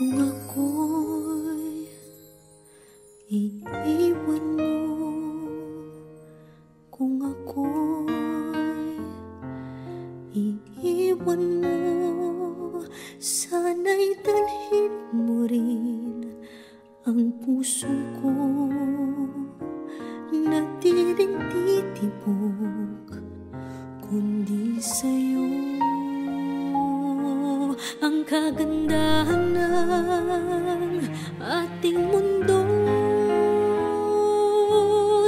Kung ako'y iiwan mo, kung ako'y iiwan mo, sana'y dalhin mo rin ang puso ko na di rin titibok, kundi sa'yo. Ang kagandahan ng ating mundo,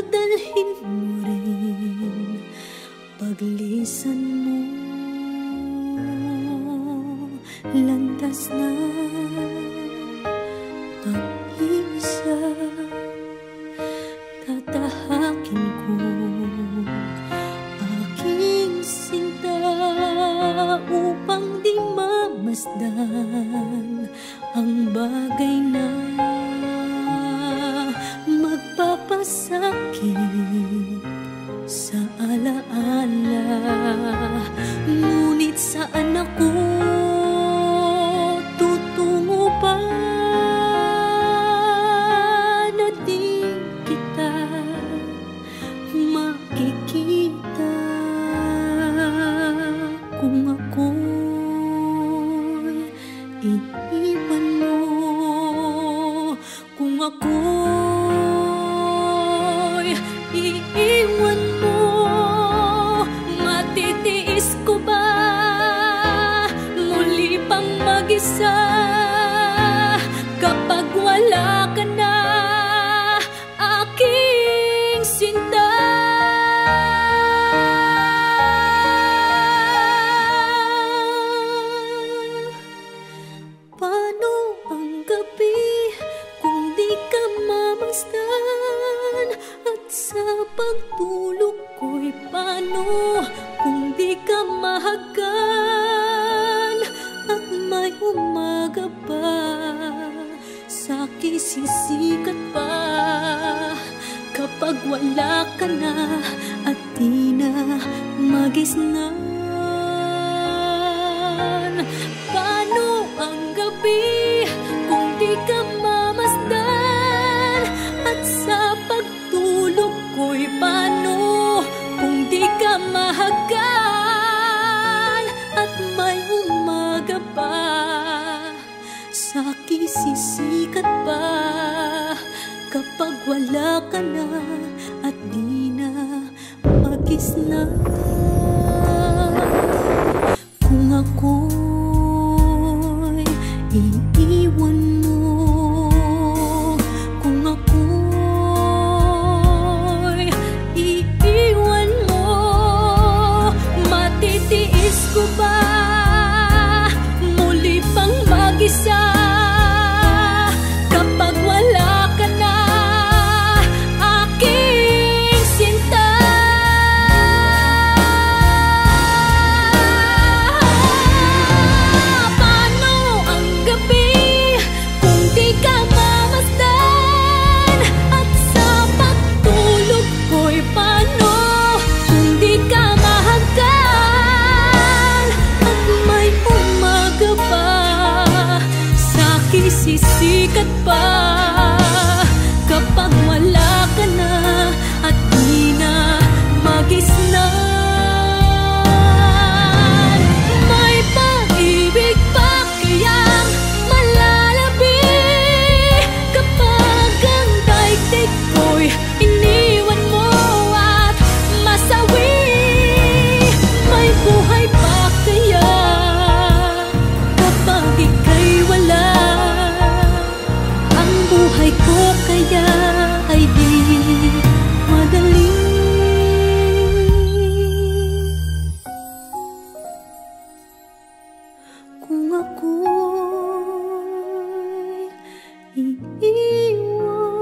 dalhin mo rin paglisan mo. Landas na pag-iisa, tatahakin ko aking sinta upang di mamasdan ang bagay na magpapasakit sa alaala. Ngunit saan ako tutungo pa na di kita makikita? Kung ako'y iiwan mo, kung ako'y iiwan mo, matitiis ko ba muli pang mag-isa kapag wala ka na, aking sinta? Paano ang gabi kung di ka mamasdan? At sa pagtulog ko'y paano kung di ka mahagan? At may umaga pa, sa'ki sisikat pa kapag wala ka na at di na magisnan. Paano ang gabi kung di ka mamasdan? At sa pagtulog ko'y paano kung di ka mahagan? At may umaga pa, sa'ki sisikat pa kapag wala ka na at di na magisnan. Kung ako'y iiwan mo, kung ako'y iiwan mo, matitiis ko ba muli pang mag-isa kapag wala ka na, aking sinta? Paano ang gabi kung di ka mamasdan? At sa pagtulog ko'y paano kung di ka mahagan? At may umaga pa, sa'ki sisikat pa kapag wala ka na at di na magisnan. May pag-ibig pa kayang malalabi kapag ang daigdig ko'y iniwan mo at masawi? May buhay pa kaya kapag ika'y wala? Ang buhay ko kaya ay di madali. Kung ako'y iiwan mo.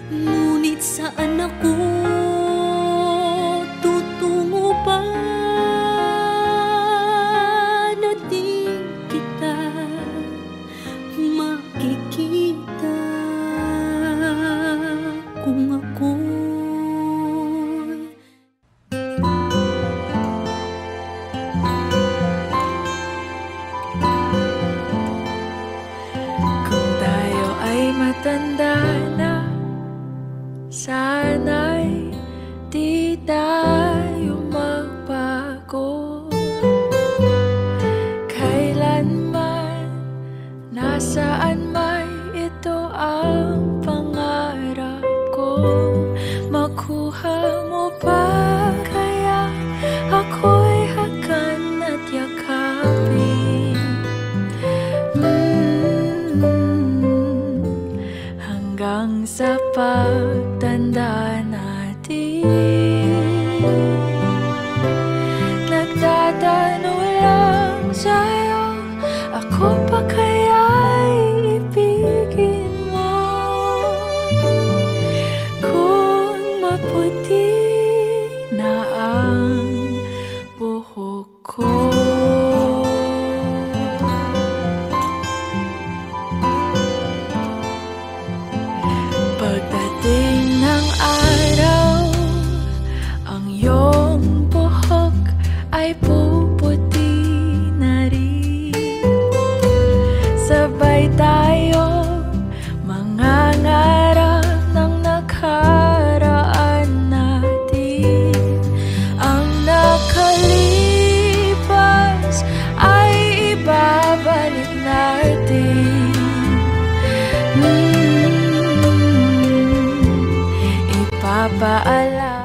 Ngunit saan ako tutungo pa na di kita makikita? pagtanda na, sana'y di tayo magbago. Kailanman, nasaan may ito ang pangarap ko. Makuha mo ba kaya ako'y hakan at yakapin? Hanggang sa pagtanda natin, nagtatanong lang sa'yo, ako pa kaya'y ibigin mo? Kung maputi na ang buhok ko. Pagdating ng araw, ang iyong buhok ay puputi na rin. Sabay tayo mangangarap ng nakaraan natin. Ang nakalipas ay ibabalik natin. Ipapaalala